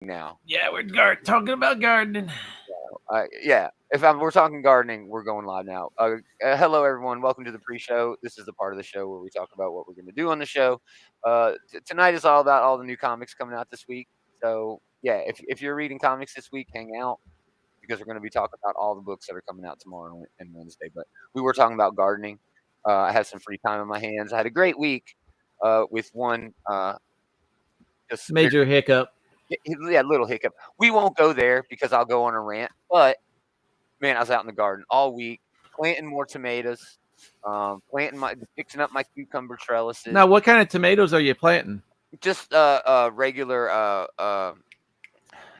now. Yeah, we're talking about gardening. Yeah, we're talking gardening, we're going live now. Hello, everyone. Welcome to the pre-show. This is the part of the show where we talk about what we're going to do on the show. Tonight is all about all the new comics coming out this week. So, yeah, if you're reading comics this week, hang out because we're going to be talking about all the books that are coming out tomorrow and Wednesday. But we were talking about gardening. I have some free time on my hands. I had a great week with one just Major hiccup. Yeah, little hiccup. We won't go there because I'll go on a rant. But man, I was out in the garden all week planting more tomatoes, fixing up my cucumber trellises. Now, what kind of tomatoes are you planting? Just regular.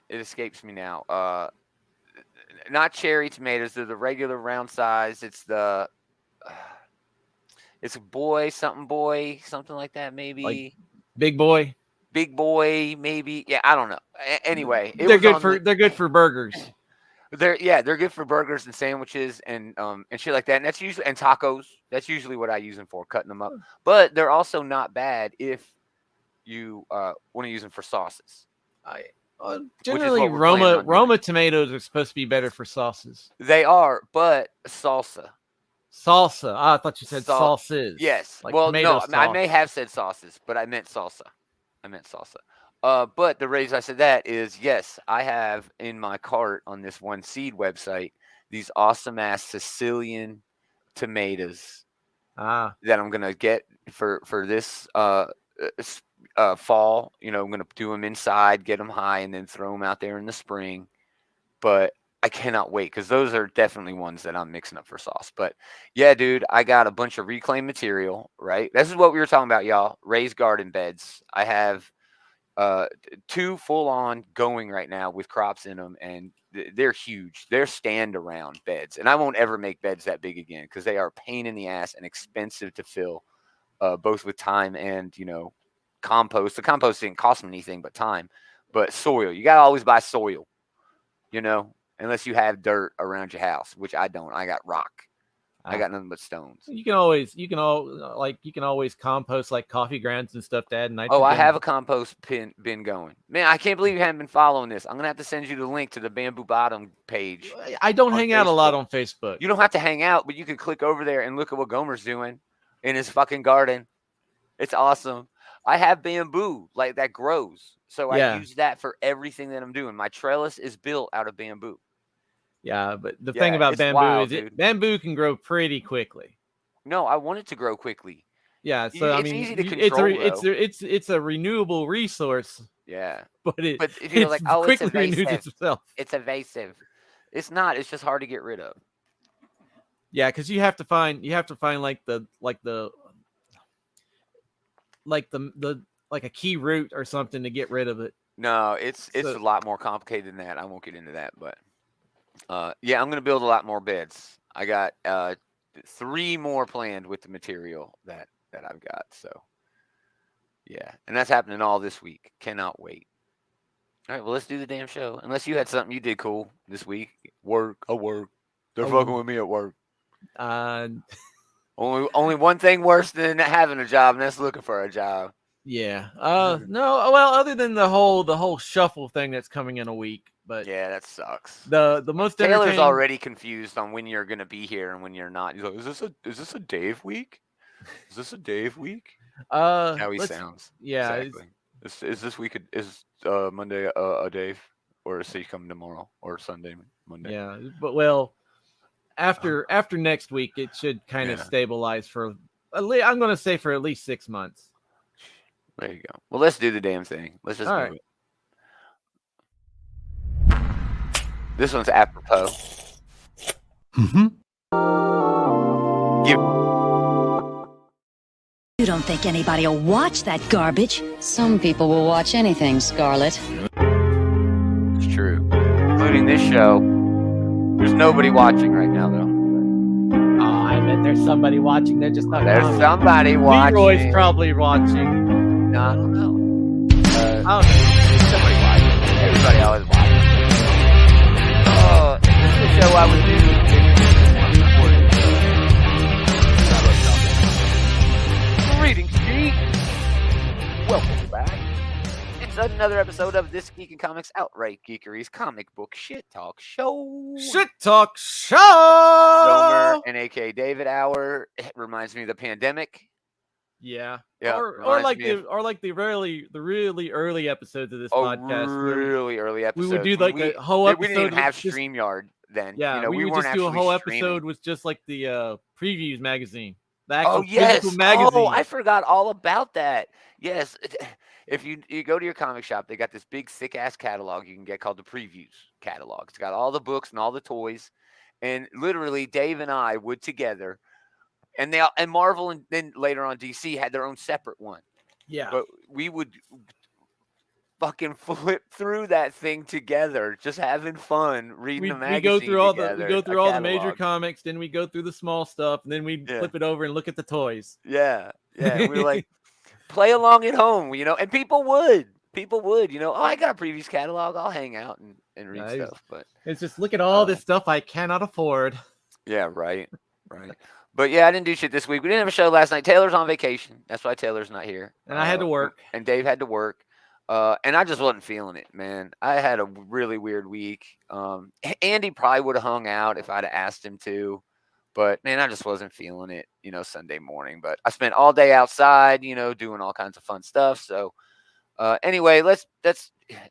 It escapes me now. Not cherry tomatoes. They're the regular round size. It's a something like that. Maybe like big boy. Big boy, maybe. Yeah, I don't know. Anyway, they're good for burgers. They're good for burgers and sandwiches and shit like that. And that's usually tacos. That's usually what I use them for, cutting them up. But they're also not bad if you want to use them for sauces. Generally, Roma tomatoes are supposed to be better for sauces. They are, but salsa. Salsa. I thought you said sauces. Yes. Like well, no, sauce. I may have said sauces, but I meant salsa. But the reason I said that is, yes, I have in my cart on this One Seed website these awesome ass Sicilian tomatoes that I'm gonna get for this fall. You know, I'm gonna do them inside, get them high, and then throw them out there in the spring. But I cannot wait because those are definitely ones that I'm mixing up for sauce. But yeah, dude, I got a bunch of reclaimed material, right? This is what we were talking about, y'all. Raised garden beds. I have 2 full-on going right now with crops in them, and they're huge. They're stand-around beds. And I won't ever make beds that big again because they are a pain in the ass and expensive to fill, both with time and, compost. The compost didn't cost me anything but time. But soil. You got to always buy soil, unless you have dirt around your house, which I don't. I got rock. I got nothing but stones. You can always compost like coffee grounds and stuff to add nitrogen. Oh, I have a compost bin going. Man, I can't believe you haven't been following this. I'm gonna have to send you the link to the Bamboo Bottom page. I don't hang out a lot on Facebook. You don't have to hang out, but you can click over there and look at what Gomer's doing in his fucking garden. It's awesome. I have bamboo like that grows, so I use that for everything that I'm doing. My trellis is built out of bamboo. Yeah, but the thing about bamboo is bamboo can grow pretty quickly. No, I want it to grow quickly. Yeah, so it's easy to control. It's a renewable resource. Yeah, but if quickly renews itself. It's evasive. It's not. It's just hard to get rid of. Yeah, because you have to find like a key root or something to get rid of it. No, it's a lot more complicated than that. I won't get into that, but. Yeah, I'm going to build a lot more beds. I got 3 more planned with the material that I've got. So, yeah. And that's happening all this week. Cannot wait. All right, well, let's do the damn show. Unless you had something you did cool this week. Work. They're fucking with me at work. Only one thing worse than having a job, and that's looking for a job. Yeah. No, well, other than the whole shuffle thing that's coming in a week. But yeah, that sucks. The most Taylor's already confused on when you're gonna be here and when you're not. He's like, "Is this a Dave week? Is this a Dave week?" How he sounds. Yeah. Exactly. Is this week Monday a Dave, or is he coming tomorrow or Sunday Monday? Yeah, but after next week, it should kind of stabilize for I'm going to say for at least 6 months. There you go. Well, let's do the damn thing. Let's just do it. This one's apropos. You don't think anybody will watch that garbage? Some people will watch anything, Scarlett. It's true. Including this show. There's nobody watching right now, though. Oh, I bet there's somebody watching. They're just not. There's somebody watching. Leroy's probably watching. No, I don't know. Somebody watching. Everybody always watching. This is the show I would do if reading Street. Welcome back. It's another episode of This Geek and Comics Outright Geekery's comic book shit talk show. Shit talk show. Gomer and AK David Hour. It reminds me of the pandemic. Yeah. Yeah, Or like reminds me the really early episodes of this podcast. Really early episodes. We would do like a whole episode. We didn't even have just, StreamYard then. Yeah, you know, we would weren't just do a actually whole streaming. episode with just like the previews magazine. The actual Oh yes, physical magazine. oh I forgot all about that. Yes, if you go to your comic shop, they got this big thick ass catalog you can get called the Previews catalog. It's got all the books and all the toys, and literally Dave and I would together, and Marvel and then later on DC had their own separate one. Yeah, but we would fucking flip through that thing together, just having fun reading the magazine. We go through all the major comics, then we go through the small stuff, and then we flip it over and look at the toys. Yeah. We were like, play along at home, you know, and people would, you know, oh, I got a Previews catalog, I'll hang out and read stuff. But it's just look at all this stuff I cannot afford. Yeah, right. But yeah, I didn't do shit this week. We didn't have a show last night. Taylor's on vacation. That's why Taylor's not here. And I had to work. And Dave had to work. And I just wasn't feeling it, man. I had a really weird week. Andy probably would have hung out if I'd have asked him to. But, man, I just wasn't feeling it, you know, Sunday morning. But I spent all day outside, you know, doing all kinds of fun stuff. So, anyway, let's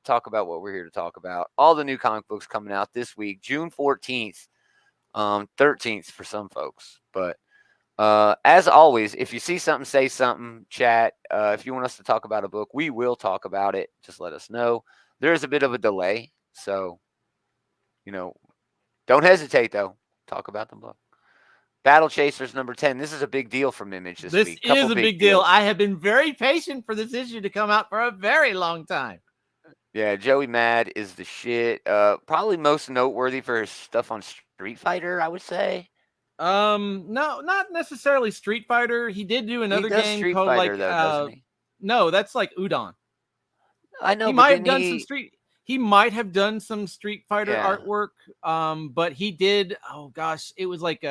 talk about what we're here to talk about. All the new comic books coming out this week, June 14th, 13th for some folks. But as always, if you see something, say something, chat. If you want us to talk about a book, we will talk about it. Just let us know. There is a bit of a delay. So, you know, don't hesitate, though. Talk about the book. Battle Chasers number 10. This is a big deal from Image this week. This is a big deal. I have been very patient for this issue to come out for a very long time. Yeah, Joey Mad is the shit. Probably most noteworthy for his stuff on Street Fighter, I would say. No, not necessarily Street Fighter. He did do another game Street called Fighter, like though, doesn't he? No, that's like Udon. I know. He might have done some Street. He might have done some Street Fighter artwork. But he did. Oh gosh, it was like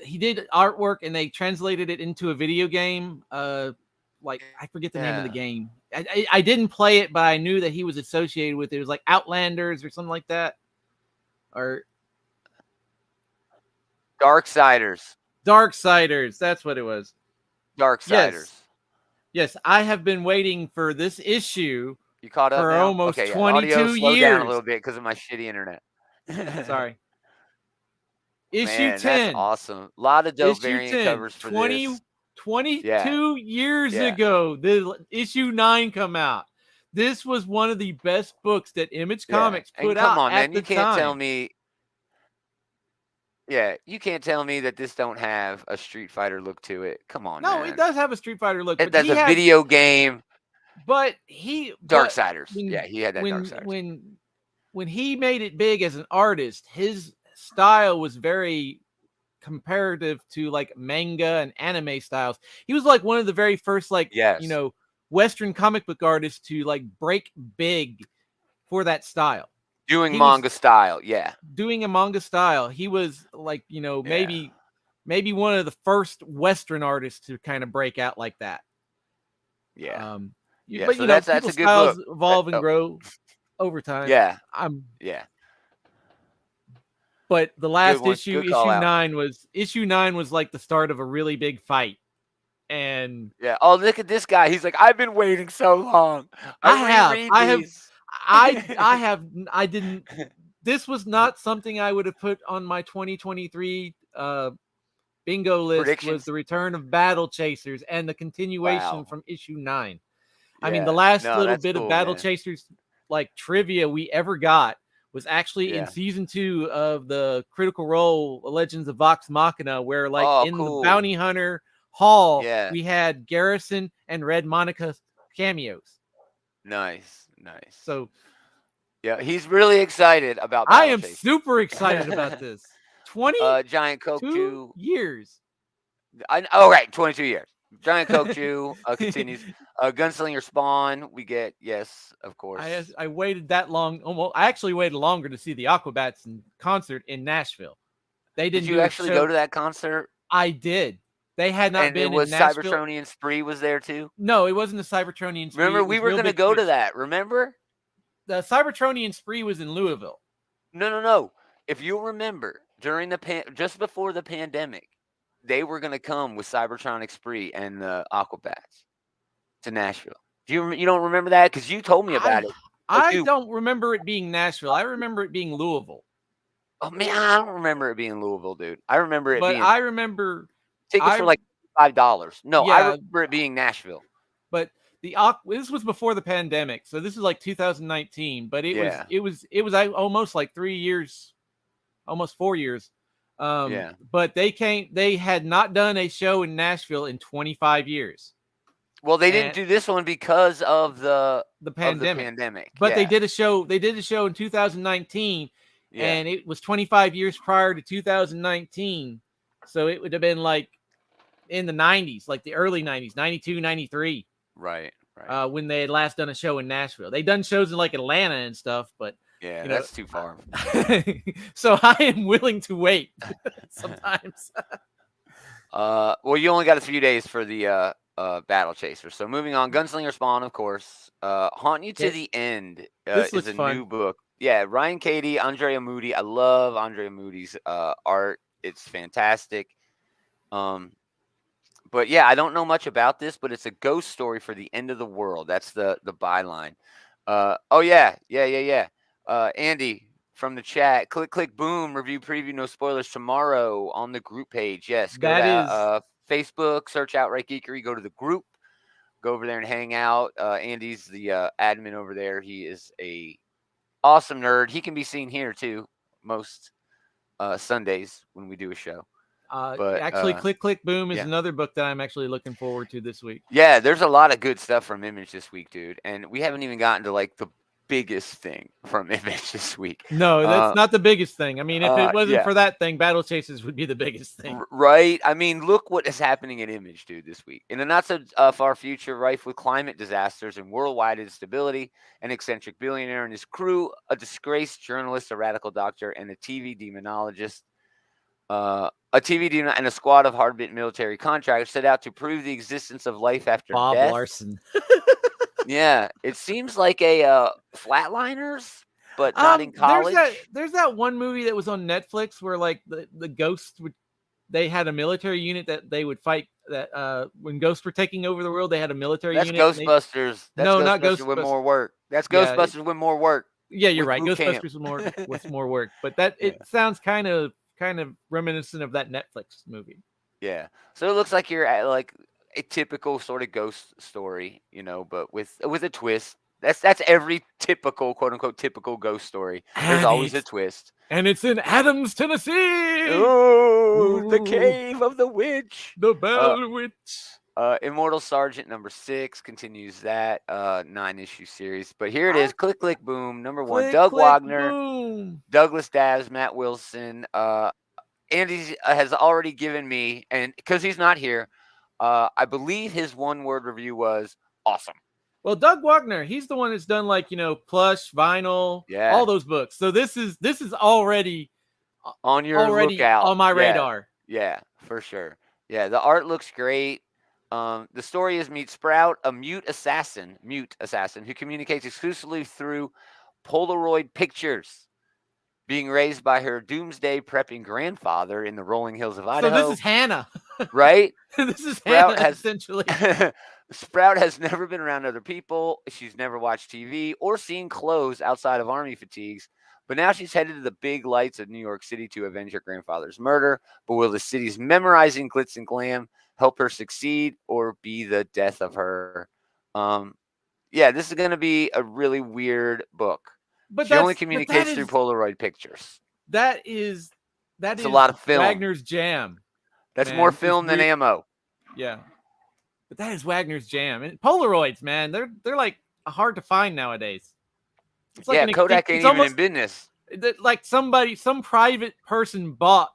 he did artwork and they translated it into a video game. Like I forget the name of the game. I didn't play it, but I knew that he was associated with it. It was like Outlanders or something like that, or Darksiders. That's what it was. Darksiders. Yes, I have been waiting for this issue. You caught up for now? almost okay, 22 audio slowed years. down a little bit because of my shitty internet. Sorry. Issue Man, 10. That's awesome. A lot of dope Issue variant 10, covers for 22 years ago, the issue 9 come out. This was one of the best books that Image Comics put out. Come on, at man. the You can't time. tell me. Yeah, you can't tell me that this don't have a Street Fighter look to it. Come on, No, man. it does have a Street Fighter look. That's a video game. But Darksiders. Yeah, he had that Darksiders. When he made it big as an artist, his style was very comparative to like manga and anime styles. He was like one of the very first Western comic book artists to like break big for that style. Doing manga style. He was like, maybe one of the first Western artists to kind of break out like that. Yeah. But so that's a good styles book. Evolve and grow over time. Yeah. Yeah. But the last issue 9 was like the start of a really big fight. And oh, look at this guy. He's like, I've been waiting so long. This was not something I would have put on my 2023 bingo list. Was the return of Battle Chasers and the continuation from issue 9. I mean, the last little bit of Battle Chasers like trivia we ever got was actually in season 2 of the Critical Role Legends of Vox Machina, where like the Bounty Hunter Hall, we had Garrison and Red Monica cameos. Nice. So yeah, he's really excited about Battle I am Chasers. super excited about this. 20 Giant Coke 2 years. 22 years. Giant Coke Chew continues. Gunslinger Spawn, we get, of course. I waited that long. I actually waited longer to see the Aquabats in concert in Nashville. They didn't. Did you actually go to that concert? I did. They had not been it was in Nashville. Cybertronian Spree was there too. No, it wasn't the Cybertronian Spree. Remember, we were going to go to that. Remember, the Cybertronian Spree was in Louisville. No. If you remember, during just before the pandemic, they were going to come with Cybertronic Spree and the Aquabats to Nashville. You don't remember that? Because you told me about it. I don't remember it being Nashville. I remember it being Louisville. Oh man, I don't remember it being Louisville, dude. I remember it being. But I remember tickets were like $5. No, I remember it being Nashville. But this was before the pandemic, so this is like 2019. But it was almost like 3 years, almost 4 years. But they had not done a show in Nashville in 25 years. Well, they didn't do this one because of the pandemic. But they did a show. They did a show in 2019, and it was 25 years prior to 2019. So it would have been like in the 90s, like the early 90s, 92, 93. Right. When they had last done a show in Nashville. They'd done shows in like Atlanta and stuff, but that's too far. So I am willing to wait sometimes. Well, you only got a few days for the Battle Chaser. So moving on, Gunslinger Spawn, of course. Haunt You to the End is a new book. Yeah, Ryan Cady, Andrea Moody. I love Andrea Moody's art. It's fantastic. But yeah, I don't know much about this, but it's a ghost story for the end of the world. That's the byline. Andy from the chat, click, boom, review, preview, no spoilers tomorrow on the group page. Yes, go to Facebook, search Outright Geekery, go to the group, go over there and hang out. Andy's the admin over there. He is a awesome nerd. He can be seen here too most Sundays when we do a show. But actually, Click Boom is another book that I'm actually looking forward to this week. Yeah, there's a lot of good stuff from Image this week, dude. And we haven't even gotten to like the biggest thing from Image this week. No, that's not the biggest thing. I mean, if it wasn't for that thing, Battle Chasers would be the biggest thing. Right? I mean, look what is happening at Image, dude, this week. In a not so far future, rife with climate disasters and worldwide instability, an eccentric billionaire and his crew, a disgraced journalist, a radical doctor, and a TV demonologist. A TV demon and a squad of hard-bit military contractors set out to prove the existence of life after Bob death. Larson. Yeah, it seems like a Flatliners, but not in college. There's that one movie that was on Netflix where like the ghosts they had a military unit that they would fight that when ghosts were taking over the world, they had a military unit. That's Ghostbusters. Not Ghostbusters with more work. That's Ghostbusters with more work. Yeah, you're right. Ghostbusters with more work. But it sounds kind of reminiscent of that Netflix movie. Yeah. So it looks like you're at like a typical sort of ghost story, but with a twist. That's every typical, quote unquote, typical ghost story. There's always a twist. And it's in Adams, Tennessee. Ooh, the cave of the witch. The Bell Witch. Immortal Sergeant number 6 continues that 9-issue series. But here it is. Click, boom. Number 1. Doug Wagner, boom. Douglas Dabbs, Matt Wilson. Andy has already given me, and because he's not here, I believe his one-word review was awesome. Well, Doug Wagner, he's the one that's done like plush, vinyl, all those books. So this is already on your lookout, on my radar. Yeah, for sure. Yeah, the art looks great. The story is meet Sprout, a mute assassin who communicates exclusively through Polaroid pictures, being raised by her doomsday prepping grandfather in the rolling hills of Idaho. So this is Hannah, right? This is Sprout Hannah, essentially. Sprout has never been around other people. She's never watched TV or seen clothes outside of army fatigues. But now she's headed to the big lights of New York City to avenge her grandfather's murder. But will the city's memorizing glitz and glam help her succeed or be the death of her? This is going to be a really weird book. But she only communicates through Polaroid pictures. That is a lot of film. Wagner's jam. That's more film than ammo. Yeah. But that is Wagner's jam. And Polaroids, man, they're like hard to find nowadays. It's like Kodak ain't even in business. Like some private person bought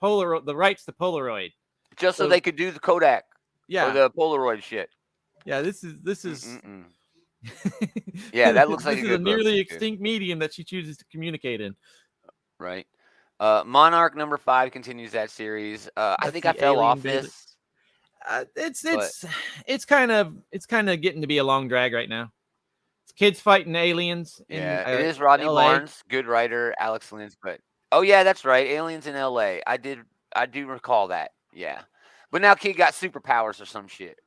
the rights to Polaroid. Just so they could do the Kodak. Yeah. Or the Polaroid shit. Yeah, this is yeah, that looks like this is a nearly extinct medium that she chooses to communicate in. Right. Monarch number 5 continues that series. I think I fell off this. It's kind of getting to be a long drag right now. It's kids fighting aliens in it is Rodney LA. Barnes, good writer, Alex Lins, but oh yeah, that's right, aliens in LA. I do recall that. Yeah, but now kid got superpowers or some shit,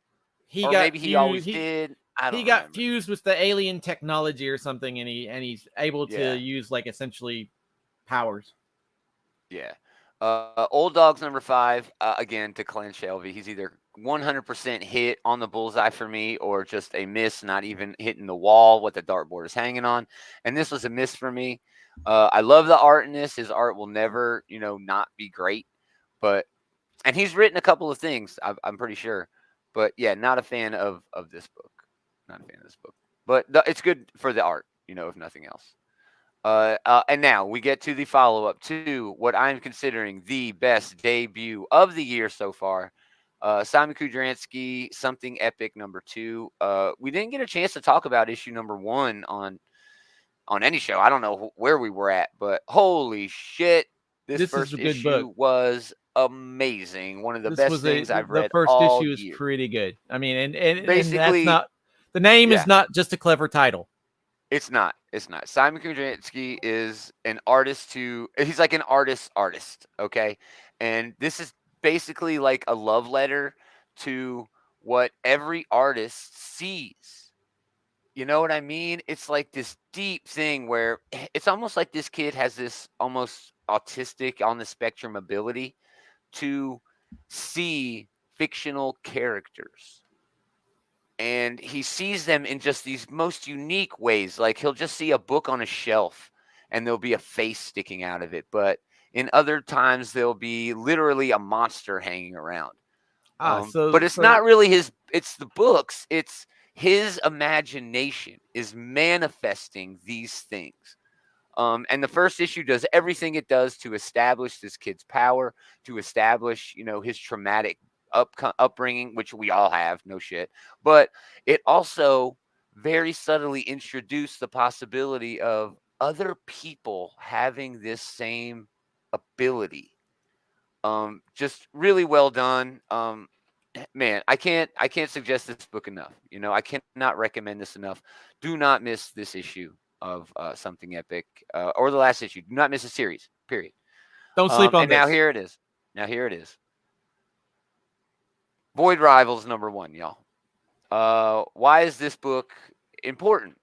He or got maybe he always did. I don't He got remember. fused with the alien technology or something, and he's able to use like essentially powers. Yeah. Old Dogs number 5, again, to Clan Shelby. He's either 100% hit on the bullseye for me or just a miss, not even hitting the wall, what the dartboard is hanging on. And this was a miss for me. I love the art in this. His art will never, not be great. And he's written a couple of things, I'm pretty sure. But yeah, not a fan of this book. Not a fan of this book. But it's good for the art, if nothing else. And now we get to the follow-up to what I'm considering the best debut of the year so far. Simon Kudranski, Something Epic number 2. We didn't get a chance to talk about issue number 1 on any show. I don't know where we were at, but holy shit, this first issue was amazing. One of the best things I've read all year. The first issue is pretty good. I mean, and basically, that's not the name is not just a clever title. It's not. Simon Kudranski is an artist he's like an artist, okay? And this is basically like a love letter to what every artist sees. You know what I mean? It's like this deep thing where it's almost like this kid has this almost autistic on the spectrum ability to see fictional characters. And he sees them in just these most unique ways. Like he'll just see a book on a shelf and there'll be a face sticking out of it. But in other times, there'll be literally a monster hanging around. But it's not really it's the books. It's his imagination is manifesting these things. And the first issue does everything it does to establish this kid's power, to establish, his traumatic upbringing, which we all have, no shit. But it also very subtly introduced the possibility of other people having this same ability. Just really well done. Man, I can't suggest this book enough. I cannot recommend this enough. Do not miss this issue of Something Epic or the last issue. Do not miss a series. Period. Don't sleep on this. Now here it is. Void Rivals number 1, y'all. Why is this book important?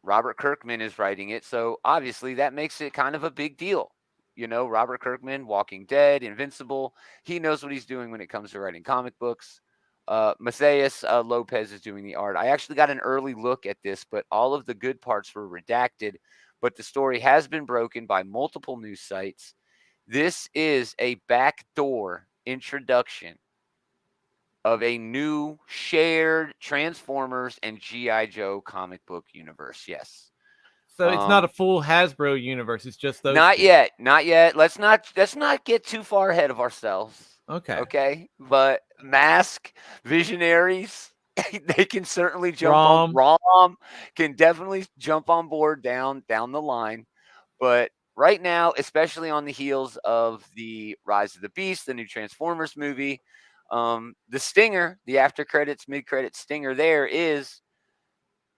Robert Kirkman is writing it, so obviously that makes it kind of a big deal. Robert Kirkman, Walking Dead, Invincible. He knows what he's doing when it comes to writing comic books. Matthias Lopez is doing the art. I actually got an early look at this, but all of the good parts were redacted. But the story has been broken by multiple news sites. This is a backdoor introduction of a new shared Transformers and G.I. Joe comic book universe. Yes. So it's not a full Hasbro universe. It's just those. Not yet. Let's not get too far ahead of ourselves. Okay. But Mask, Visionaries, they can certainly jump on. Rom can definitely jump on board down the line. But right now, especially on the heels of the Rise of the Beast, the new Transformers movie, the stinger, the after credits, mid credits stinger there is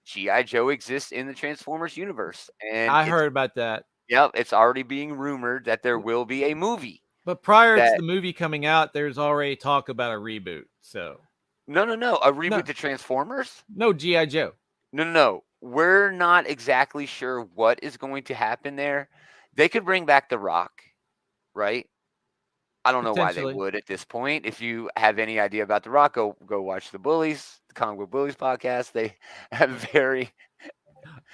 G.I. Joe exists in the Transformers universe. And I heard about that. Yep, it's already being rumored that there will be a movie. But prior to the movie coming out, there's already talk about a reboot. So No. A reboot to Transformers? No, G.I. Joe. No. We're not exactly sure what is going to happen there. They could bring back The Rock, right? I don't know why they would at this point. If you have any idea about The Rock, go watch the Bullies, the Comic Book Bullies podcast. They have very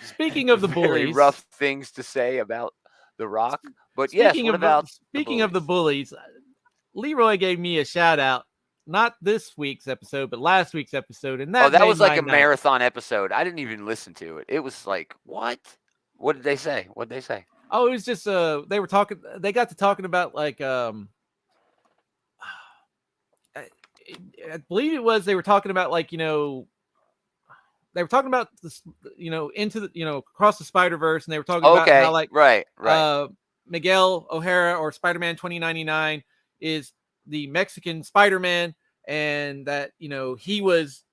speaking of the Bullies, rough things to say about The Rock. But speaking of the Bullies, Leroy gave me a shout out. Not this week's episode, but last week's episode, and that was like a marathon episode. I didn't even listen to it. It was like, what? What did they say? What did they say? Oh, it was just they were talking. They got to talking about like I believe it was they were talking about like they were talking about this into the across the Spider-Verse, and they were talking about how like right Miguel O'Hara or Spider-Man 2099 is the Mexican Spider-Man, and that he was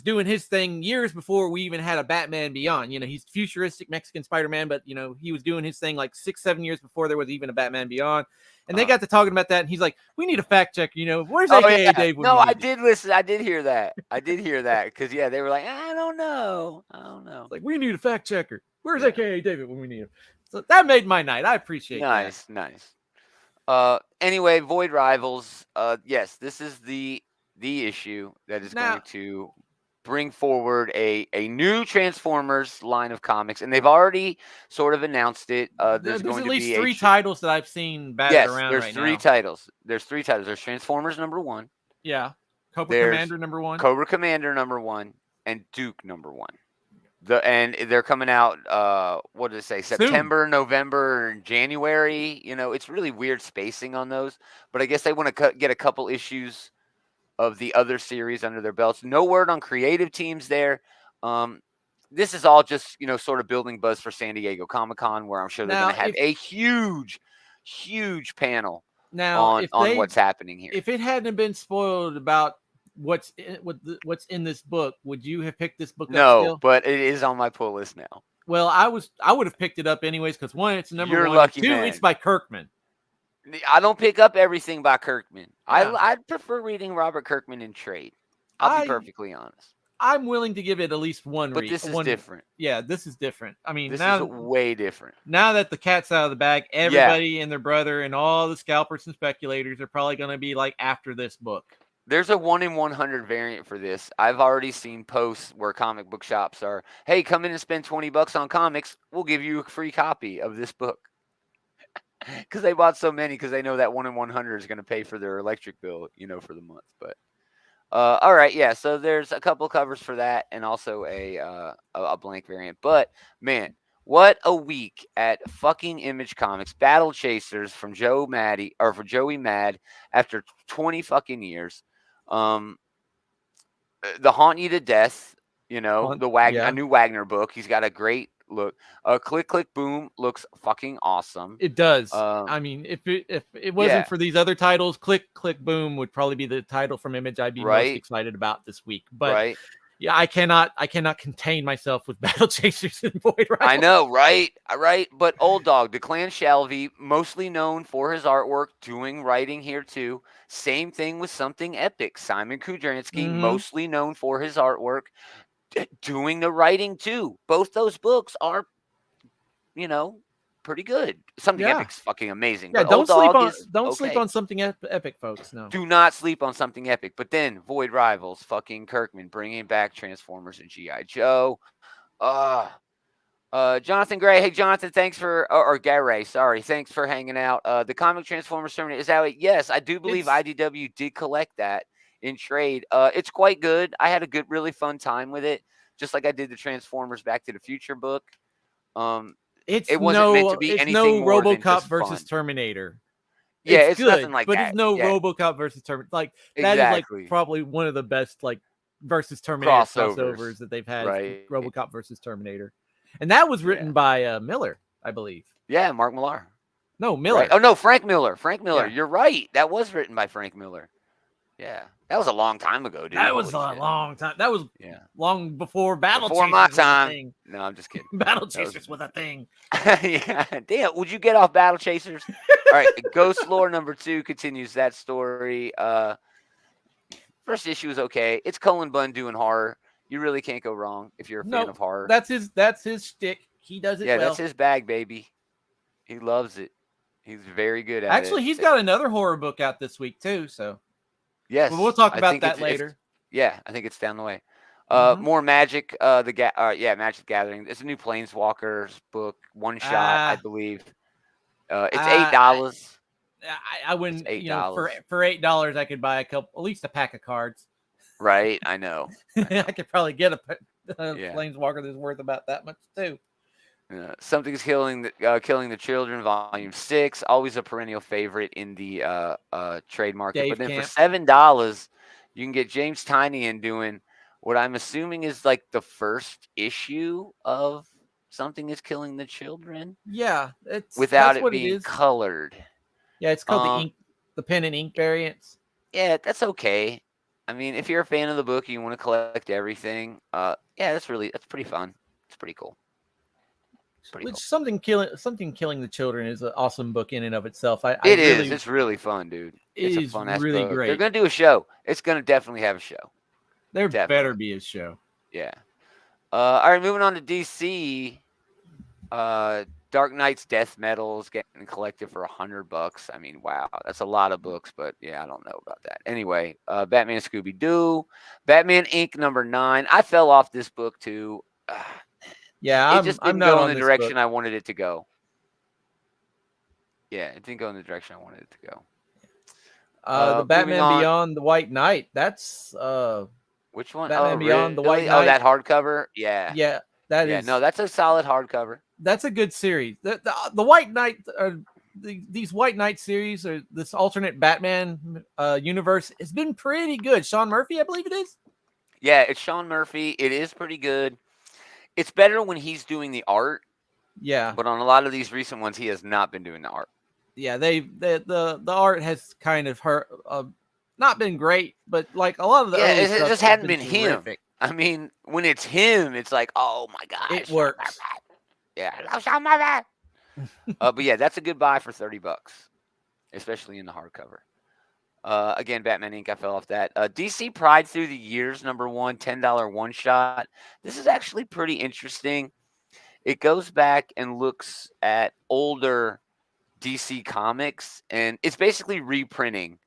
doing his thing years before we even had a Batman Beyond. He's futuristic Mexican Spider-Man, but he was doing his thing like 6-7 years before there was even a Batman Beyond. And they got to talking about that, and he's like, "We need a fact check. Where's AKA Dave?" No, I did listen. I did hear that. Because they were like, I don't know. It's like, we need a fact checker. Where's AKA David when we need him? So that made my night. I appreciate that. Nice. Anyway, Void Rivals. Yes, this is the issue that is going to bring forward a new Transformers line of comics, and they've already sort of announced it. There's going at to least be 3 titles that I've seen batted around there's right 3 now. titles. There's 3 titles. There's Transformers #1. Yeah. Cobra Commander #1. Cobra Commander #1 and Duke #1. And they're coming out, what did it say? September, November, and January. It's really weird spacing on those. But I guess they want to get a couple issues of the other series under their belts. No word on creative teams there. This is all just, sort of building buzz for San Diego Comic-Con, where I'm sure they're going to have a huge, huge panel on what's happening here. If it hadn't been spoiled about what's in this book, would you have picked this book up still? No, but it is on my pull list now. Well, I would have picked it up anyways, because 1, it's number 1. Lucky 2, man. it's by Kirkman. I don't pick up everything by Kirkman. Yeah. I'd prefer reading Robert Kirkman in trade. I'll be perfectly honest. I'm willing to give it at least one read. But this is different. Yeah, this is different. I mean, this is way different. Now that the cat's out of the bag, everybody and their brother and all the scalpers and speculators are probably going to be like after this book. There's a 1 in 100 variant for this. I've already seen posts where comic book shops are, hey, come in and spend $20 on comics. We'll give you a free copy of this book. Because they bought so many, because they know that 1 in 100 is going to pay for their electric bill, for the month. But all right, yeah. So there's a couple covers for that, and also a blank variant. But man, what a week at fucking Image Comics! Battle Chasers from Joey Mad after 20 fucking years. The Haunt You to Death, a new Wagner book. He's got a great look. Click Click Boom looks fucking awesome. It does. I mean, if it wasn't for these other titles, Click Click Boom would probably be the title from Image I'd be most excited about this week. But yeah, I cannot contain myself with Battle Chasers and Void Rivals. I know, right? But Old Dog, Declan Shalvey, mostly known for his artwork, doing writing here too. Same thing with Something Epic. Simon Kudransky, mostly known for his artwork, doing the writing too. Both those books are, pretty good. Something Epic's fucking amazing. Yeah, but don't sleep on Something Epic, folks. No. Do not sleep on Something Epic. But then Void Rivals, fucking Kirkman, bringing back Transformers and G.I. Joe. Jonathan Gray. Hey, Jonathan, thanks for, or Garay, sorry. Thanks for hanging out. The comic Transformers Terminator is out. Yes, I do believe IDW did collect that in trade. It's quite good. I had a really fun time with it, just like I did the Transformers Back to the Future book. It wasn't meant to be anything more than RoboCop versus fun. Terminator. Yeah, it's good, nothing like but that. It's no RoboCop versus Terminator. Like that is like probably one of the best versus Terminator crossovers that they've had. RoboCop versus Terminator, and that was written by Miller, I believe. Yeah, Mark Millar. No, Miller. Right. Oh no, Frank Miller. Frank Miller. Yeah. You're right. That was written by Frank Miller. Yeah, that was a long time ago, dude. That was a long time. That was long before Battle Chasers. Before my time. No, I'm just kidding. Battle Chasers was a thing. Yeah, damn. Would you get off Battle Chasers? All right, Ghost Lore #2 continues that story. First issue is okay. It's Cullen Bunn doing horror. You really can't go wrong if you're a fan of horror. That's his shtick. He does it well. Yeah, that's his bag, baby. He loves it. He's very good at it. Actually, he's got another horror book out this week too. So. Yes, we'll talk about that later. I think it's down the way. More Magic, Magic the Gathering. It's a new Planeswalkers book, one shot, I believe. It's $8. I wouldn't. For $8, I could buy at least a pack of cards. Right, I know. I could probably get a Planeswalker that's worth about that much too. Something's Killing the Children, Volume 6. Always a perennial favorite in the trade market. But then for $7, you can get James Tynion doing what I'm assuming is like the first issue of Something is Killing the Children. Yeah, without it being colored. Yeah, it's called the pen and ink variants. yeah, that's okay. I mean, if you're a fan of the book, and you want to collect everything. Yeah, that's pretty fun. It's pretty cool. Pretty Which cool. something killing the children is an awesome book in and of itself. I It really, is. It's really fun, dude. it It's a is fun ass really book. They're great. gonna do a show. It's gonna definitely have a show. There better Definitely. be a show. Yeah. All right, moving on to DC. Dark Knight's Death Metals getting collected for $100. I mean, wow, that's a lot of books, but yeah, I don't know about that. Anyway, Batman Scooby Doo, Batman Inc. #9. I fell off this book too. Yeah, It just I'm didn't not go in on the this book. direction I wanted it to go. Yeah, it didn't go in the direction I wanted it to go. The Batman Beyond the White Knight. That's which one? Batman Beyond the White Oh, Knight. that hardcover. Yeah. Yeah, that Yeah. is. No, that's a solid hardcover. That's a good series. The White Knight, these White Knight series, or this alternate Batman universe, has been pretty good. Sean Murphy, I believe it is. Yeah, it's Sean Murphy. It is pretty good. It's better when he's doing the art. Yeah, but on a lot of these recent ones, he has not been doing the art. Yeah, the art has kind of hurt, not been great, but like a lot of the early it stuff just has hadn't been terrific. him. I mean, when it's him, it's like, oh my gosh, It works. Yeah, I love Sean Murphy. But yeah, that's a good buy for $30, especially in the hardcover. Again, Batman Inc. I fell off that. DC Pride Through the Years #1, $10 one shot. This is actually pretty interesting. It goes back and looks at older DC comics, and it's basically reprinting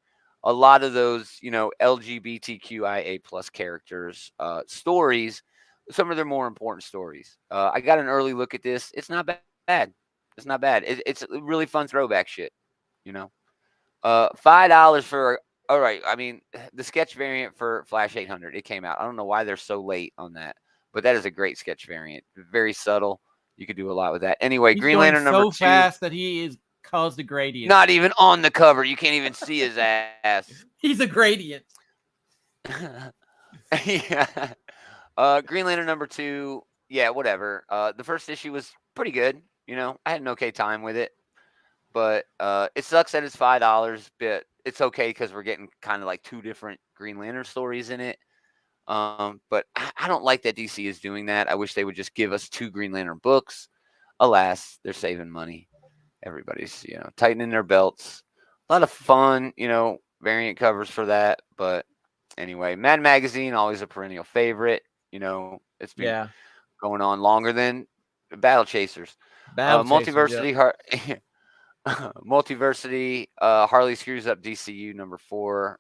a lot of those, LGBTQIA plus characters stories, some of their more important stories. I got an early look at this. It's not bad. It's not bad. It's really fun throwback shit. $5 for. All right. I mean, the sketch variant for Flash 800. It came out. I don't know why they're so late on that, but that is a great sketch variant. Very subtle. You could do a lot with that. Anyway, He's Green going Lantern so #2. fast that he is caused a gradient. Not even on the cover. You can't even see his ass. He's a gradient. Yeah. Green Lantern #2. Yeah, whatever. The first issue was pretty good. I had an okay time with it, but it sucks that it's $5. But it's okay because we're getting kind of like two different Green Lantern stories in it. But I don't like that DC is doing that. I wish they would just give us 2 Green Lantern books. Alas, they're saving money. Everybody's, tightening their belts. A lot of fun, variant covers for that. But anyway, Mad Magazine, always a perennial favorite. It's been going on longer than Battle Chasers. Multiversity, Multiversity, Harley Screws Up DCU #4.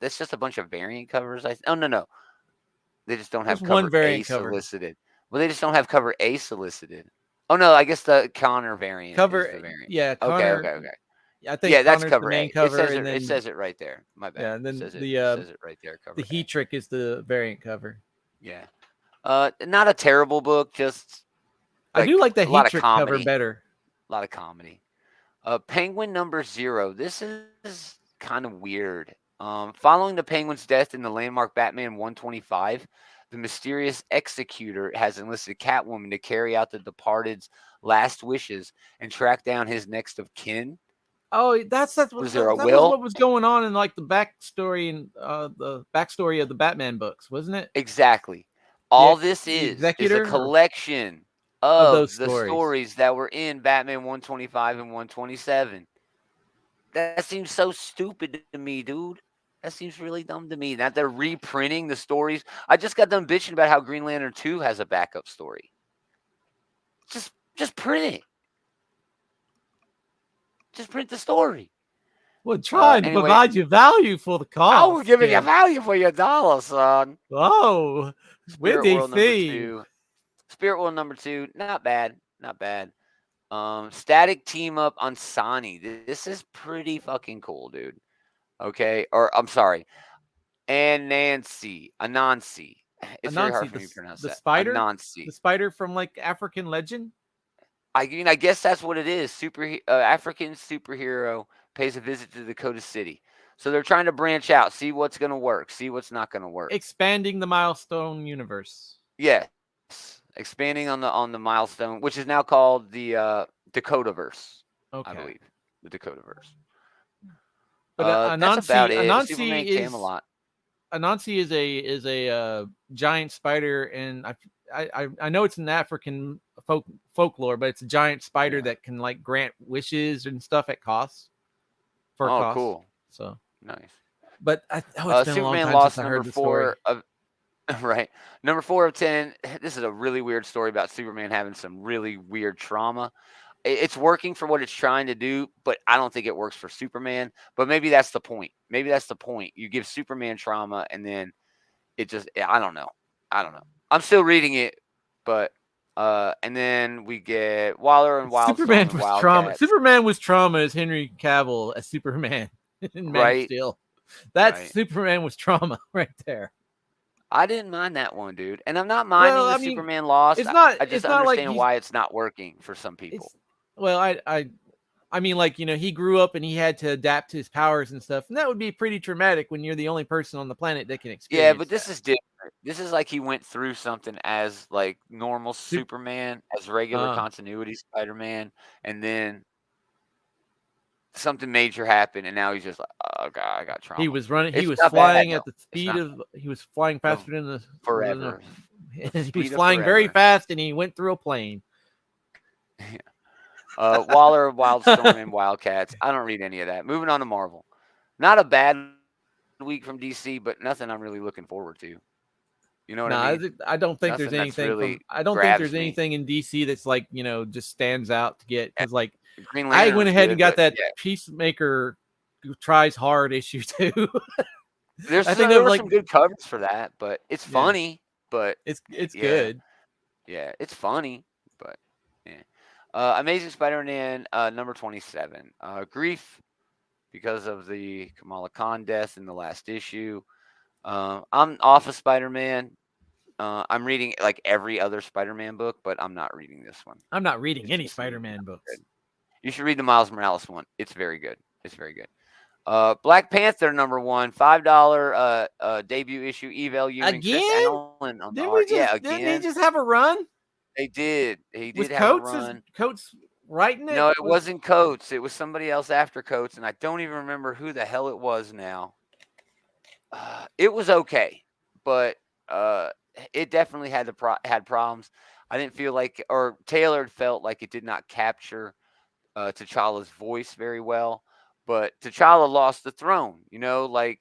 That's just a bunch of variant covers. No. They just don't have cover A solicited. Well, they just don't have cover A solicited. Oh no, I guess the Connor variant is the variant. Yeah, Connor, okay. I think that's Connor's cover the main A. cover, It says it right there. My bad. Yeah, and then it says it right there. Cover the Heat Trick is the variant cover. Yeah. Not a terrible book. Just I do like the Heat Trick cover better. A lot of comedy. Penguin #0. This is kind of weird. Following the Penguin's death in the landmark Batman 125, the mysterious executor has enlisted Catwoman to carry out the departed's last wishes and track down his next of kin. Oh, that's what was going on in like the backstory and the backstory of the Batman books, wasn't it? Exactly. All this is a collection of the stories that were in Batman 125 and 127. That seems so stupid to me, dude. That seems really dumb to me. That they're reprinting the stories. I just got done bitching about how Green Lantern 2 has a backup story. Just print it. Just print the story. We're trying to provide you value for the cost. Oh, we're giving you value for your dollar, son. Oh, we're DC. Spirit World #2. Not bad. Not bad. Static Team Up on Sani. This is pretty fucking cool, dude. Okay, or I'm sorry, Anansi. It's very hard for me to pronounce that. Spider? Anansi. The spider from like African legend? I mean, I guess that's what it is. African superhero pays a visit to Dakota City. So they're trying to branch out, see what's going to work, see what's not going to work. Expanding the Milestone universe. Yes. Expanding on the Milestone, which is now called the Dakotaverse. Okay. I believe. The Dakotaverse. But that's about it. Anansi Superman is Camelot. Anansi is a giant spider, and I know it's an African folklore, but it's a giant spider that can like grant wishes and stuff at cost. For cost. Cool. So nice. But it's been a long Superman time lost since I heard number the story. 4 of right. Number 4 of 10. This is a really weird story about Superman having some really weird trauma. It's working for what it's trying to do, but I don't think it works for Superman. But maybe that's the point. You give Superman trauma, and then it just, I don't know. I'm still reading it, but and then we get Waller and Wildstorm Superman and was Wildcats. trauma. Superman was trauma as Henry Cavill as Superman in Man of Steel. That's Superman was trauma right there. I didn't mind that one, dude, and I'm not minding Superman lost. It's not. I just it's not understand like why it's not working for some people. Well, I mean, like, he grew up and he had to adapt to his powers and stuff, and that would be pretty traumatic when you're the only person on the planet that can experience. Yeah, but this is different. This is like he went through something as like normal Superman, as regular continuity Spider-Man, and then something major happened, and now he's just like, oh god, I got trauma. He was running. He was flying at the speed of. He was flying faster than the forever. He was flying very fast, and he went through a plane. Waller, Wildstorm, and Wildcats. I don't read any of that. Moving on to Marvel. Not a bad week from DC, but nothing I'm really looking forward to. You know what I mean? I don't think there's anything. I don't think there's anything in DC that's like, just stands out to get, because like I went ahead and got that Peacemaker Tries Hard issue too. There were some good covers for that, but it's funny. But it's good. Yeah, it's funny, but yeah. Amazing Spider-Man number 27. Grief because of the Kamala Khan death in the last issue. I'm off of Spider-Man. I'm reading like every other Spider-Man book, but I'm not reading this one. I'm not reading any Spider-Man books. You should read the Miles Morales one. It's very good. Black Panther number 1, $5 debut issue. Evel Ewing, again? Chris Allen on the art. Again. Didn't he just have a run? They did. He did have Coates a run. Coates writing it? No, it wasn't Coates. It was somebody else after Coates, and I don't even remember who the hell it was now. It was okay, but it definitely had problems. I didn't feel like, or Taylor felt like it did not capture T'Challa's voice very well. But T'Challa lost the throne. Like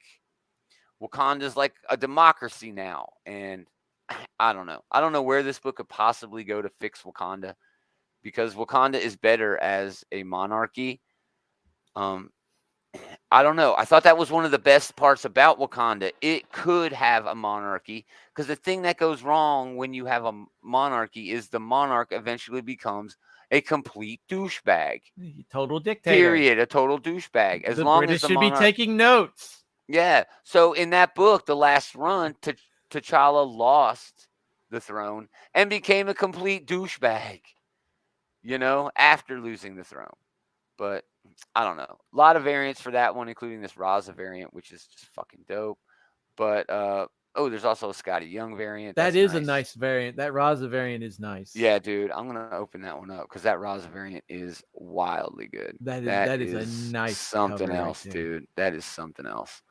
Wakanda's like a democracy now, and I don't know. I don't know where this book could possibly go to fix Wakanda, because Wakanda is better as a monarchy. I don't know. I thought that was one of the best parts about Wakanda. It could have a monarchy, because the thing that goes wrong when you have a monarchy is the monarch eventually becomes a complete douchebag. Total dictator. Period. A total douchebag. As long British as the should monarch... be taking notes. Yeah. So in that book, the last run, T'Challa lost the throne and became a complete douchebag, after losing the throne. But I don't know. A lot of variants for that one, including this Raza variant, which is just fucking dope. But there's also a Scotty Young variant. That is nice. A nice variant. That Raza variant is nice. Yeah, dude. I'm gonna open that one up because that Raza variant is wildly good. That is a nice something else, dude. That is something else.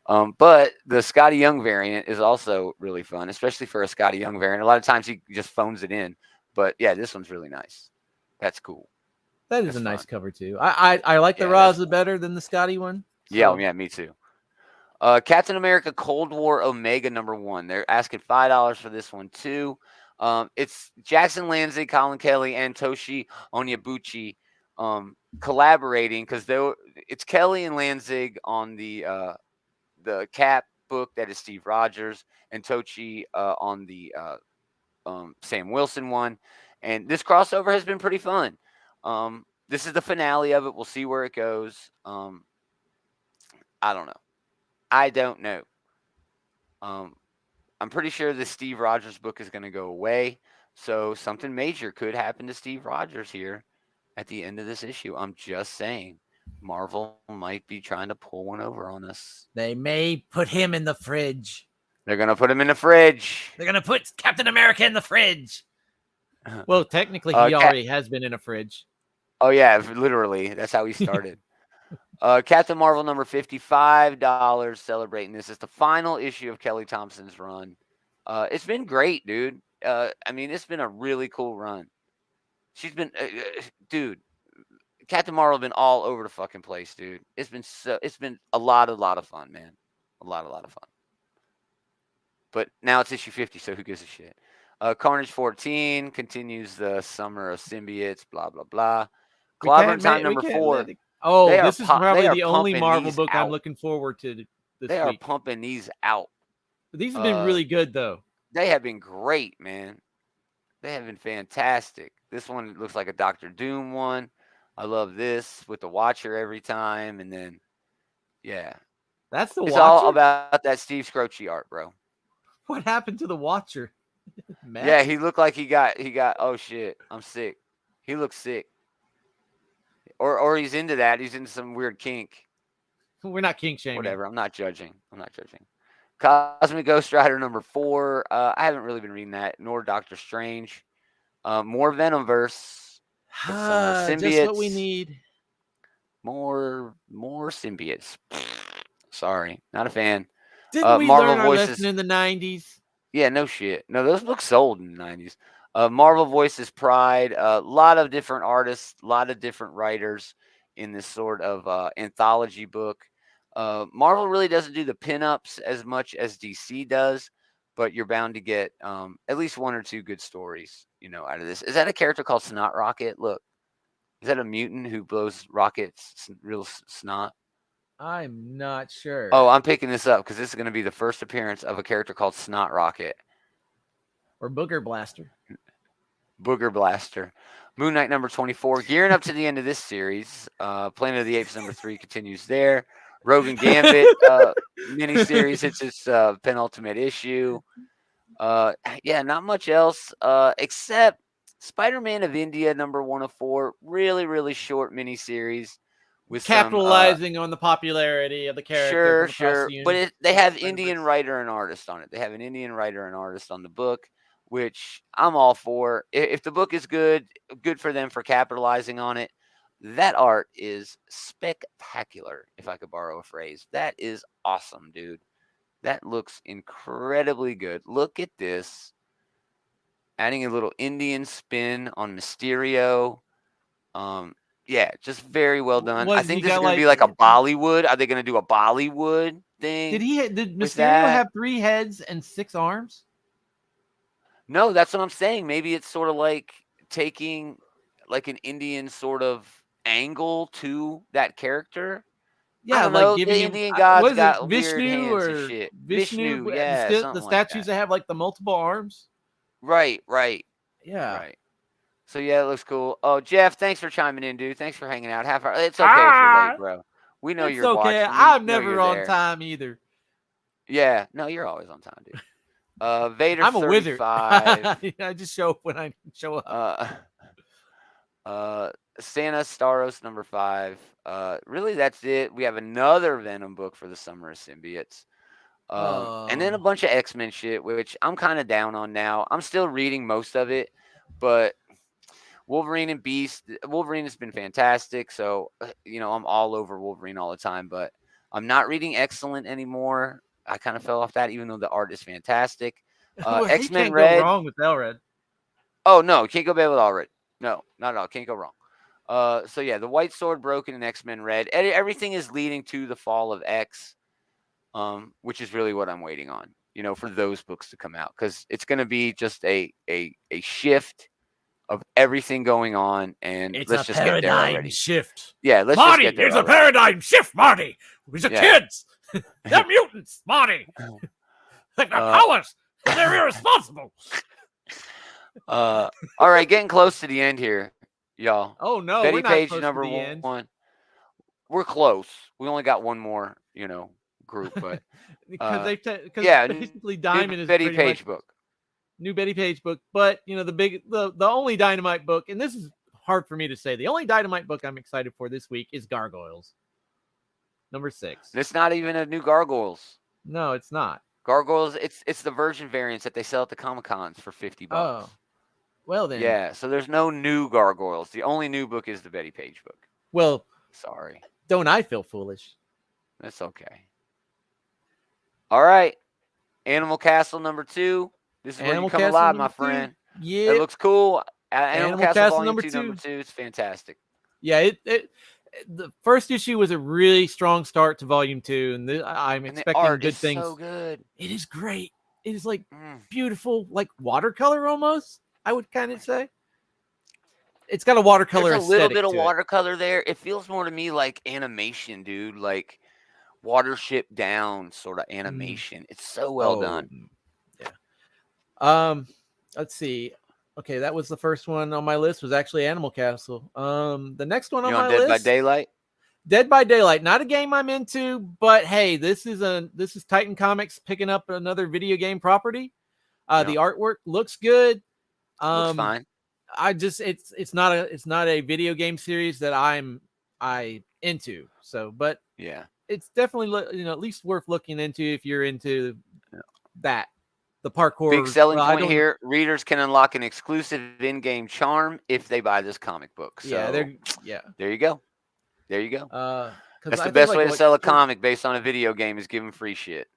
But the Scotty Young variant is also really fun, especially for a Scotty Young variant. A lot of times he just phones it in. But yeah, this one's really nice. That's cool. That is a nice cover too. I like the Raza better than the Scotty one. So. Yeah, me too. Captain America Cold War Omega number 1. They're asking $5 for this one too. It's Jackson Lanzig, Colin Kelly, and Toshi Onyebuchi collaborating, because it's Kelly and Lanzig on the Cap book that is Steve Rogers, and Toshi on the Sam Wilson one. And this crossover has been pretty fun. This is the finale of it. We'll see where it goes. I don't know. I'm pretty sure the Steve Rogers book is going to go away. So something major could happen to Steve Rogers here at the end of this issue. I'm just saying. Marvel might be trying to pull one over on us. They may put him in the fridge. They're going to put him in the fridge. They're going to put Captain America in the fridge. Well, technically, he already has been in a fridge. Oh, yeah, literally. That's how he started. Captain Marvel number $55. Celebrating this. It's the final issue of Kelly Thompson's run. It's been great, dude. I mean, it's been a really cool run. She's been, dude. Captain Marvel been all over the fucking place, dude. It's been a lot of fun, man. A lot of fun. But now it's issue 50, so who gives a shit? Carnage 14 continues the summer of symbiotes, blah, blah, blah. Clobbering Time number 4. Oh, this is probably the only Marvel book I'm looking forward to this week. They are pumping these out. These have been really good, though. They have been great, man. They have been fantastic. This one looks like a Doctor Doom one. I love this with the Watcher every time. And then, yeah. That's the Watcher? It's all about that Steve Scroce art, bro. What happened to the Watcher? Yeah, he looked like he got, oh shit, I'm sick. He looks sick. Or he's into that. He's into some weird kink. We're not kink shaming. Whatever. I'm not judging. Cosmic Ghost Rider number 4. I haven't really been reading that, nor Doctor Strange. More Venomverse. Symbiotes. Just what we need. More symbiotes. Sorry, not a fan. Didn't we Marvel learn our lesson in the 90s? Yeah, no shit. No, those books sold in the 90s. Marvel Voices Pride. A lot of different artists, a lot of different writers in this sort of anthology book. Marvel really doesn't do the pinups as much as DC does, but you're bound to get at least one or two good stories, out of this. Is that a character called Snot Rocket? Look, is that a mutant who blows rockets, real snot? I'm not sure. Oh, I'm picking this up because this is going to be the first appearance of a character called Snot Rocket. Or Booger Blaster. Booger Blaster. Moon Knight number 24. Gearing up to the end of this series. Planet of the Apes number 3 continues there. Rogue and Gambit miniseries hits its penultimate issue. Yeah, not much else except Spider-Man of India number 104. Really, really short miniseries. With capitalizing on the popularity of the character. Sure. But they have Indian writer and artist on it. They have an Indian writer and artist on the book, which I'm all for. If the book is good for them for capitalizing on it. That art is spectacular, if I could borrow a phrase. That is awesome, dude. That looks incredibly good. Look at this. Adding a little Indian spin on Mysterio. Yeah, just very well done. I think this is going to be like a Bollywood. Are they going to do a Bollywood thing? Did Mysterio have 3 heads and 6 arms? No, that's what I'm saying. Maybe it's sort of like taking like an Indian sort of angle to that character. Yeah, like giving the Indian gods got Vishnu weird hands and shit. Vishnu, yeah, the statues that have like the multiple arms. Right. Yeah. Right. So yeah, it looks cool. Oh, Jeff, thanks for chiming in, dude. Thanks for hanging out. Half hour. It's okay if you're late, bro. We know you're watching. I'm never on time either. Yeah, no, you're always on time, dude. Vader. I'm a 35. wizard. I just show up when I show up. Santa Staros number 5. Really, that's it. We have another Venom book for the Summer of Symbiotes. And then a bunch of X-Men shit, which I'm kind of down on now. I'm still reading most of it, but Wolverine and Beast. Wolverine has been fantastic, so I'm all over Wolverine all the time. But I'm not reading Excellent anymore. I kind of fell off that, even though the art is fantastic. X-Men Red. Go wrong with Elred. Oh no, can't go bad with Elred. No, not at all. Can't go wrong. So yeah, the White Sword broken in X-Men Red. Everything is leading to the fall of X, which is really what I'm waiting on. For those books to come out, because it's going to be just a shift of everything going on, and let's just get there already. Shift. Yeah, let's Marty, just get there. It's a paradigm shift, Marty. These are kids. They're mutants, Marty. They're powers. They're irresponsible. All right, getting close to the end here, y'all. Oh no, Betty we're not Page close number to the end. 1. We're close. We only got one more, group, but because basically Diamond is Betty Page book. New Betty Page book, but the only Dynamite book, and this is hard for me to say. The only Dynamite book I'm excited for this week is Gargoyles, number 6. It's not even a new Gargoyles. No, it's not. Gargoyles, it's the version variants that they sell at the Comic-Cons for $50. Oh, well then. Yeah, so there's no new Gargoyles. The only new book is the Betty Page book. Well, sorry. Don't I feel foolish? That's okay. All right. Animal Castle number 2. This is where you come alive, my friend. Yeah. It looks cool. Animal Castle Volume number 2, number 2. It's fantastic. Yeah, the first issue was a really strong start to Volume 2, and I'm expecting the art good is things. So good. It is great. It is like beautiful, like watercolor almost. I would kind of say it's got a watercolor. There's a little bit of watercolor there. It feels more to me like animation, dude. Like Watership Down sort of animation. It's so well done. Yeah. Let's see. Okay, that was the first one on my list. Was actually Animal Castle. The next one on my list, Dead by Daylight. Dead by Daylight. Not a game I'm into, but hey, this is Titan Comics picking up another video game property. The artwork looks good. Looks fine. It's not a video game series that I'm into. So, but yeah, it's definitely at least worth looking into if you're into that. The parkour. Big selling point here: readers can unlock an exclusive in-game charm if they buy this comic book. So, there you go. There you go. That's the best way to sell a comic based on a video game is giving free shit.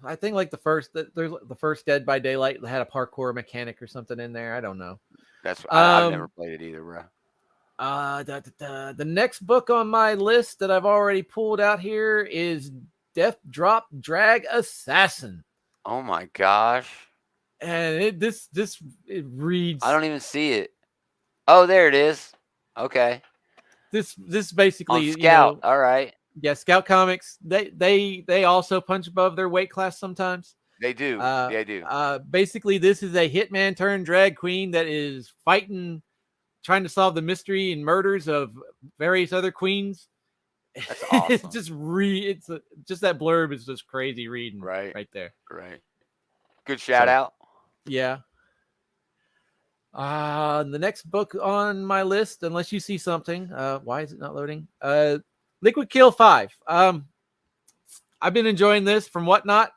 I think like the first Dead by Daylight had a parkour mechanic or something in there. I don't know. That's I've never played it either, bro. The next book on my list that I've already pulled out here is Death Drop Drag Assassin. Oh my gosh! And it reads. I don't even see it. Oh, there it is. Okay. This basically on Scout. All right. Yeah, Scout Comics. They also punch above their weight class sometimes. They do. They do. Basically, this is a hitman turned drag queen that is fighting, trying to solve the mystery and murders of various other queens. That's awesome. It's just that blurb is just crazy reading right there. Right. Good shout out. Yeah. The next book on my list, unless you see something, why is it not loading? Liquid Kill 5. I've been enjoying this from Whatnot.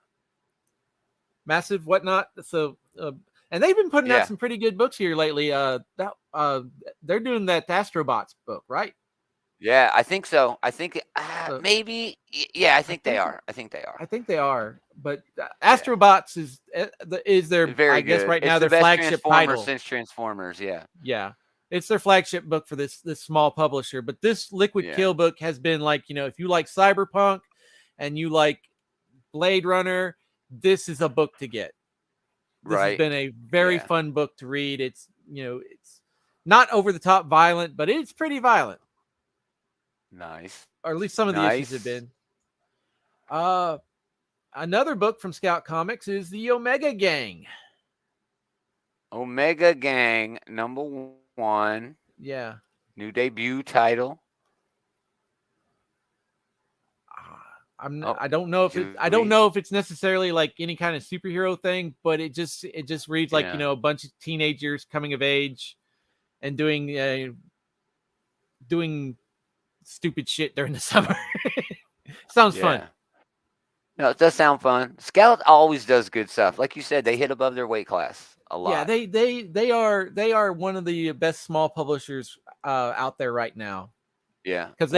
Massive Whatnot. So and they've been putting out some pretty good books here lately. They're doing that Astrobots book, right? Yeah, I think so. I think maybe. Yeah, I think they are. I think they are. But Astrobots is their very I guess good. right it's now the their best flagship title since Transformers. Yeah. Yeah, it's their flagship book for this small publisher. But this Liquid Kill book has been like if you like cyberpunk and you like Blade Runner, this is a book to get. This has been a very fun book to read. It's it's not over the top violent, but it's pretty violent. Nice. Or at least some of the issues have been. Another book from Scout Comics is the Omega Gang. Omega Gang number 1. Yeah. New debut title. I don't know if it's necessarily like any kind of superhero thing, but it just reads like a bunch of teenagers coming of age and doing stupid shit during the summer. Sounds fun. No, it does sound fun. Scout always does good stuff. Like you said, they hit above their weight class a lot. Yeah, they are one of the best small publishers out there right now. Yeah, because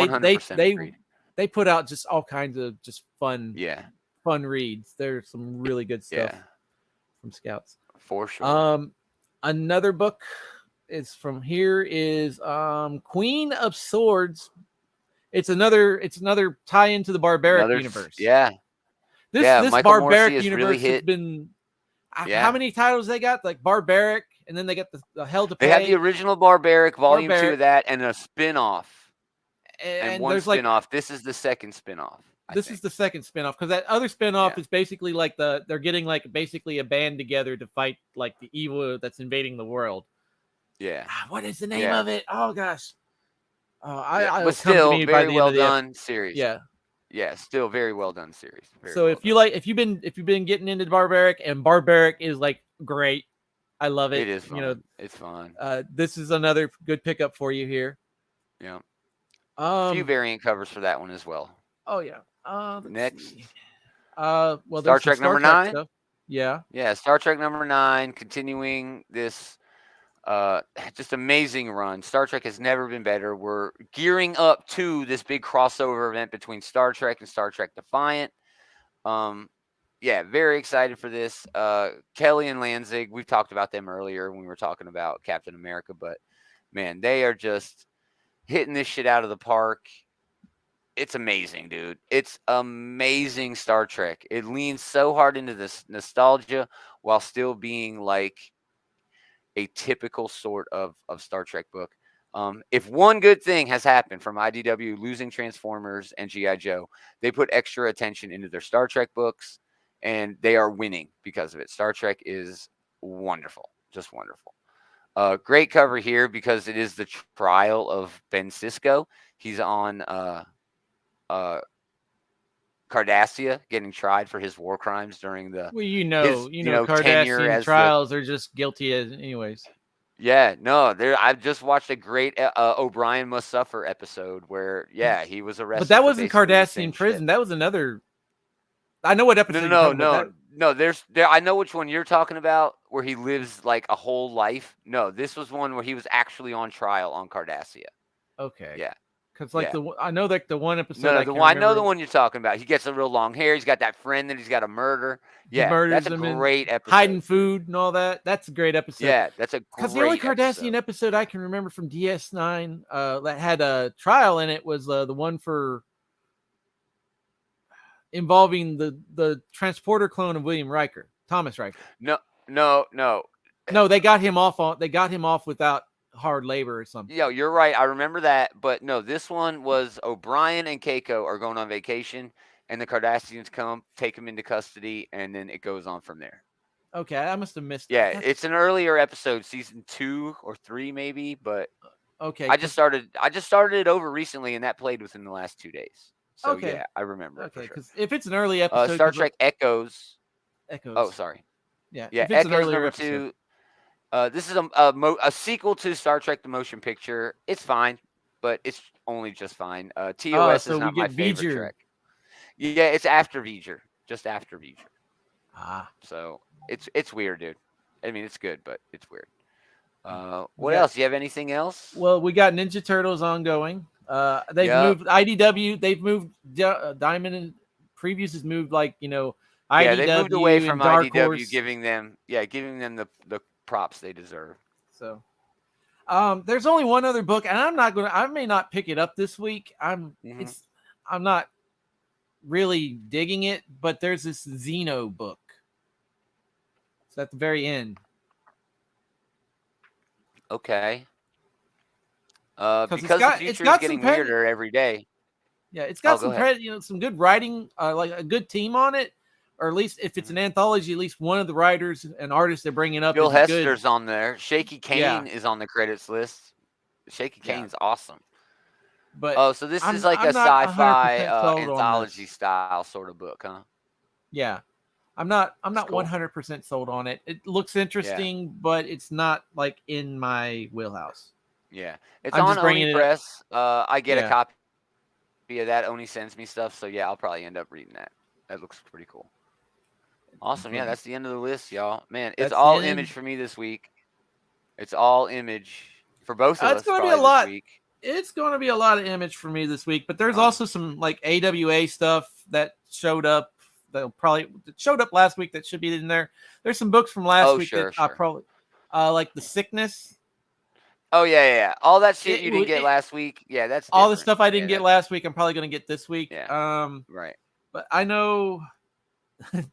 they put out just all kinds of just fun reads. There's some really good stuff from Scouts for sure. Another book is from here is Queen of Swords. It's another tie into the Barbaric universe. Yeah. This Barbaric universe has been how many titles they got? Like Barbaric, and then they got the Hell to Pay. They have the original Barbaric Volume 2 of that, and a spin-off. And one spin-off. This is the second spin-off. This is the second spin-off because that other spin-off is basically like they're getting like basically a band together to fight like the evil that's invading the world. Yeah. What is the name of it? Oh gosh. But still very well done series. Yeah. Yeah, still very well done series. So if you've been getting into Barbaric, and Barbaric is like great, I love it. It is fun. It's fun. This is another good pickup for you here. Yeah. A few variant covers for that one as well. Oh yeah. Next. Well, Star Trek number 9. Stuff. Yeah. Yeah, Star Trek number 9, continuing this Just amazing run. Star Trek has never been better. We're gearing up to this big crossover event between Star Trek and Star Trek Defiant. Yeah, very excited for this. Kelly and Lanzig, we've talked about them earlier when we were talking about Captain America, but man, they are just hitting this shit out of the park. It's amazing, dude. It's amazing Star Trek. It leans so hard into this nostalgia while still being like a typical sort of Star Trek book. If one good thing has happened from IDW losing Transformers and G.I. Joe, they put extra attention into their Star Trek books, and they are winning because of it. Star Trek is wonderful, just wonderful. Great cover here because it is the trial of Ben Sisko. He's on Cardassia getting tried for his war crimes during the Cardassian trials are just guilty as anyways. Yeah, no, I've just watched a great O'Brien Must Suffer episode where he was arrested. But that wasn't Cardassian prison. Shit. That was another. I know what episode. No. I know which one you're talking about, where he lives like a whole life. No, this was one where he was actually on trial on Cardassia. Okay. Yeah. Because I know that the one episode. I know the one you're talking about. He gets a real long hair. He's got that friend that he's got to murder. Yeah, that's a great episode. Hiding food and all that. That's a great episode. Yeah, that's a great episode. Because the only Cardassian episode I can remember from DS9 that had a trial in it was the one for involving the transporter clone of William Riker, Thomas Riker. No. They got him off. They got him off without hard labor or something. Yeah, you're right. I remember that. But no, this one was O'Brien and Keiko are going on vacation, and the Cardassians come, take them into custody, and then it goes on from there. Okay, I must have missed. Yeah, it's an earlier episode, season 2 or 3 maybe, but okay. I just started it over recently, and that played within the last 2 days. So okay. Yeah, I remember. Okay, because if it's an early episode, Star Trek Echoes. Echoes. Oh, sorry. Yeah, yeah. If it's Echoes an earlier number episode. 2. This is a sequel to Star Trek: The Motion Picture. It's fine, but it's only just fine. TOS is not my favorite Trek. Yeah, it's after V'ger, just after V'ger. So it's weird, dude. I mean, it's good, but it's weird. What else? Do you have anything else? Well, we got Ninja Turtles ongoing. They've moved IDW. They've moved Diamond and Previews has moved IDW. Yeah, they moved away from IDW, Horse. giving them the props they deserve. So, there's only one other book, and I may not pick it up this week. I'm not really digging it, but there's this Xeno book. It's at the very end. Okay. Because the future is getting weirder every day. Yeah, it's got some good writing, like a good team on it. Or at least if it's an anthology, at least one of the writers and artists they're bringing up. Bill Hester's on there. Shaky Kane is on the credits list. Shaky Kane's awesome. But so this is like a sci-fi anthology style sort of book, huh? Yeah, I'm not 100% sold on it. It looks interesting, but it's not like in my wheelhouse. Yeah, it's on Oni Press. I get a copy of that. Oni sends me stuff, so yeah, I'll probably end up reading that. That looks pretty cool. Awesome. Yeah, that's the end of the list, y'all. Man, it's all Image for me this week. It's all Image for both of us. It's going to be a lot. It's going to be a lot of Image for me this week, but there's also some like AWA stuff that showed up. That showed up last week that should be in there. There's some books from last week that I probably like The Sickness. Oh yeah. All that shit you didn't get last week. Yeah, that's all the stuff I didn't get last week. I'm probably going to get this week. Yeah. Right. But I know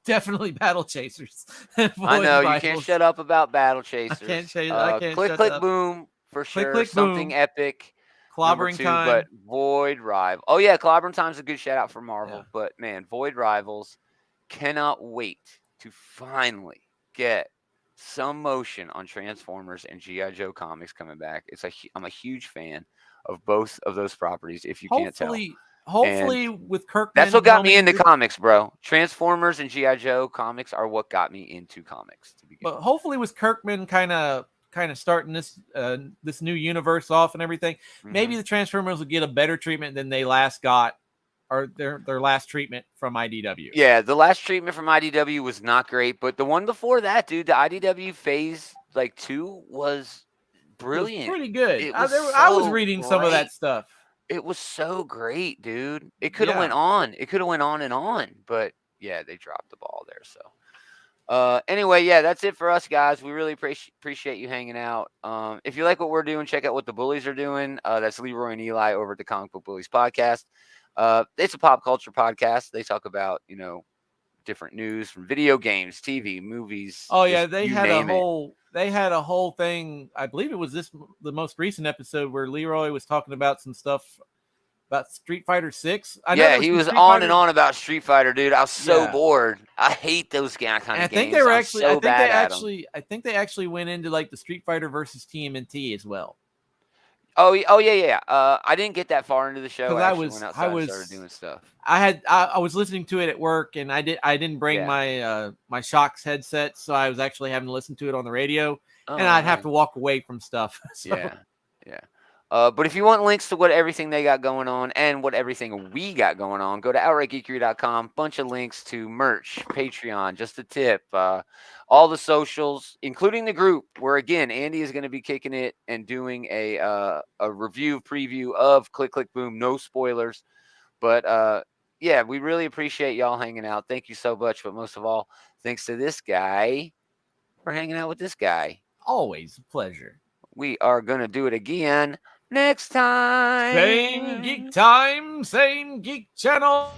definitely Battle Chasers. I know you can't shut up about Battle Chasers. I can't Click Click Boom for sure. Click, Something boom. Epic. Clobbering Time. But Void Rival. Oh yeah, Clobbering Time's a good shout out for Marvel. Yeah. But man, Void Rivals, cannot wait to finally get some motion on Transformers and G.I. Joe comics coming back. I'm a huge fan of both of those properties. If you can't tell. Hopefully, with Kirkman. That's what got me into comics, bro. Transformers and G.I. Joe comics are what got me into comics to begin. But hopefully, with Kirkman kind of starting this new universe off and everything, maybe the Transformers will get a better treatment than they last got, or their last treatment from IDW. Yeah, the last treatment from IDW was not great, but the one before that, dude, the IDW Phase 2 was brilliant. It was pretty good. It was I was reading some of that stuff. It was so great, dude. It could have went on. It could have went on and on, but yeah, they dropped the ball there. So, anyway, yeah, that's it for us, guys. We really appreciate you hanging out. If you like what we're doing, check out what the Bullies are doing. That's Leroy and Eli over at the Comic Book Bullies podcast. It's a pop culture podcast. They talk about, different news from video games, TV, movies. Oh yeah, they had a whole thing. I believe it was the most recent episode where Leroy was talking about some stuff about Street Fighter 6. Yeah, he was on and on about Street Fighter, dude. I was so bored. I hate those kind of games. I think they were actually. I think they actually went into like the Street Fighter versus TMNT as well. Oh yeah. I didn't get that far into the show. I started doing stuff. I was listening to it at work, and I didn't bring my Shocks headset, so I was actually having to listen to it on the radio, and I'd have to walk away from stuff. So. Yeah. But if you want links to what everything they got going on and what everything we got going on, go to outrightgeekery.com. Bunch of links to merch, Patreon, just a tip, all the socials, including the group where, again, Andy is going to be kicking it and doing a preview of Click Click Boom. No spoilers. But, yeah, we really appreciate y'all hanging out. Thank you so much. But most of all, thanks to this guy for hanging out with this guy. Always a pleasure. We are going to do it again next time. Same geek time, same geek channel.